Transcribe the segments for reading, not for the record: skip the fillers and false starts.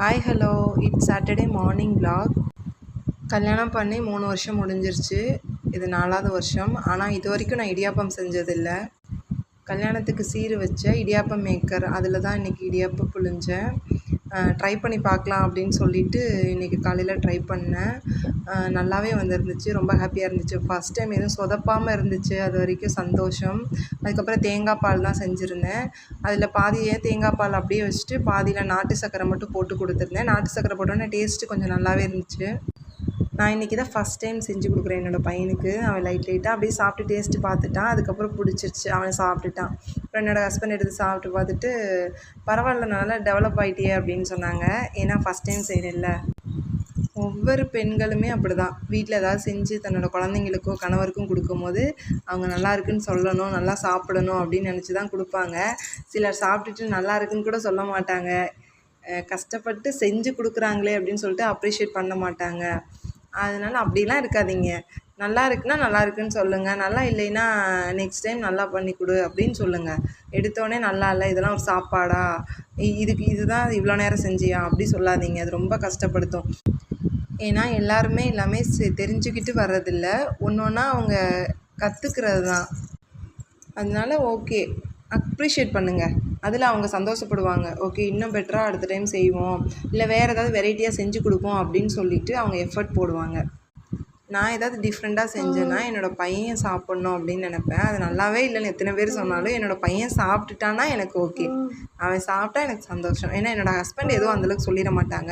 Hi hello it's Saturday morning vlog. கல்யாணம் பண்ணி 3 வருஷம் முடிஞ்சிருச்சு. இது 4வது வருஷம். ஆனால் இது வரைக்கும் நான் இடியாப்பம் செஞ்சதில்லை. கல்யாணத்துக்கு சீர் வச்ச இடியாப்பம் மேக்கர் அதில் தான் இன்றைக்கி இடியாப்பம் புழிஞ்சேன். ட்ரை பண்ணி பார்க்கலாம் அப்படின்னு சொல்லிட்டு இன்றைக்கி காலையில் ட்ரை பண்ணேன். நல்லாவே வந்துருந்துச்சு. ரொம்ப ஹாப்பியாக இருந்துச்சு. ஃபஸ்ட் டைம் எதுவும் சொதப்பாமல் இருந்துச்சு. அது வரைக்கும் சந்தோஷம். அதுக்கப்புறம் தேங்காய் பால் தான் செஞ்சுருந்தேன். அதில் பாதியே தேங்காய் பால் அப்படியே வச்சுட்டு பாதியில் நாட்டு சர்க்கரை மட்டும் போட்டு கொடுத்துருந்தேன். நாட்டு சர்க்கரை போட்டோன்னே டேஸ்ட்டு கொஞ்சம் நல்லாவே இருந்துச்சு. நான் இன்றைக்கி தான் ஃபஸ்ட் டைம் செஞ்சு கொடுக்குறேன் என்னோடய பையனுக்கு. அவன் லைட்டாக அப்படியே சாப்பிட்டு டேஸ்ட்டு பார்த்துட்டான். அதுக்கப்புறம் பிடிச்சிருச்சு. அவன் சாப்பிட்டுட்டான். அப்புறம் என்னோடய ஹஸ்பண்ட் எடுத்து சாப்பிட்டு பார்த்துட்டு பரவாயில்ல நல்லா டெவலப் ஆகிட்டியே அப்படின்னு சொன்னாங்க. ஏன்னா ஃபஸ்ட் டைம் செய்கிறேன்ல. ஒவ்வொரு பெண்களுமே அப்படி தான். வீட்டில் ஏதாவது செஞ்சு தன்னோட குழந்தைங்களுக்கோ கணவருக்கும் கொடுக்கும்போது அவங்க நல்லா இருக்குன்னு சொல்லணும், நல்லா சாப்பிடணும் அப்படின்னு நினச்சி தான் கொடுப்பாங்க. சிலர் சாப்பிட்டுட்டு நல்லா இருக்குன்னு கூட சொல்ல மாட்டாங்க. கஷ்டப்பட்டு செஞ்சு கொடுக்குறாங்களே அப்படின்னு சொல்லிட்டு அப்ரிஷியேட் பண்ண மாட்டாங்க. அதனால் அப்படிலாம் இருக்காதீங்க. நல்லா இருக்குன்னா நல்லா இருக்குன்னு சொல்லுங்கள். நல்லா இல்லைன்னா நெக்ஸ்ட் டைம் நல்லா பண்ணி கொடு அப்படின்னு சொல்லுங்கள். எடுத்தோடனே நல்லா இல்லை, இதெல்லாம் ஒரு சாப்பாடா, இதுதான் இவ்வளோ நேரம் செஞ்சியா அப்படி சொல்லாதீங்க. அது ரொம்ப கஷ்டப்படுத்தும். ஏன்னா எல்லாருமே எல்லாமே தெரிஞ்சுக்கிட்டு வர்றதில்ல. ஒன்று ஒன்றா அவங்க கற்றுக்கிறது தான். அதனால ஓகே, அப்ரிஷியேட் பண்ணுங்கள். அதில் அவங்க சந்தோஷப்படுவாங்க. ஓகே, இன்னும் பெட்டராக அடுத்த டைம் செய்வோம், இல்லை வேறு ஏதாவது வெரைட்டியாக செஞ்சு கொடுப்போம் அப்படின்னு சொல்லிவிட்டு அவங்க எஃபர்ட் போடுவாங்க. நான் ஏதாவது டிஃப்ரெண்ட்டாக செஞ்சேன்னா என்னோடய பையன் சாப்பிட்ணும் அப்படின்னு நினப்பேன். அது நல்லாவே இல்லைன்னு எத்தனை பேர் சொன்னாலும் என்னோடய பையன் சாப்பிட்டுட்டான்னா எனக்கு ஓகே. அவன் சாப்பிட்டா எனக்கு சந்தோஷம். ஏன்னா என்னோடய ஹஸ்பண்ட் எதுவும் அந்தளவுக்கு சொல்லிட மாட்டாங்க.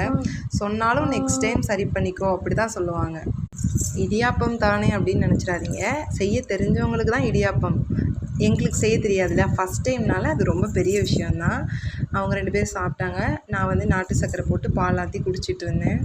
சொன்னாலும் நெக்ஸ்ட் டைம் சரி பண்ணிக்கோ அப்படி தான் சொல்லுவாங்க. இடியாப்பம் தானே அப்படின்னு நினச்சிடாதீங்க. செய்ய தெரிஞ்சவங்களுக்கு தான் இடியாப்பம். எங்களுக்கு செய்ய தெரியாதுல்ல. ஃபஸ்ட் டைம்னால அது ரொம்ப பெரிய விஷயந்தான். அவங்க 2 பேரும் சாப்பிட்டாங்க. நான் நாட்டு சர்க்கரை போட்டு பால் ஆற்றி குடிச்சிட்டு இருந்தேன்.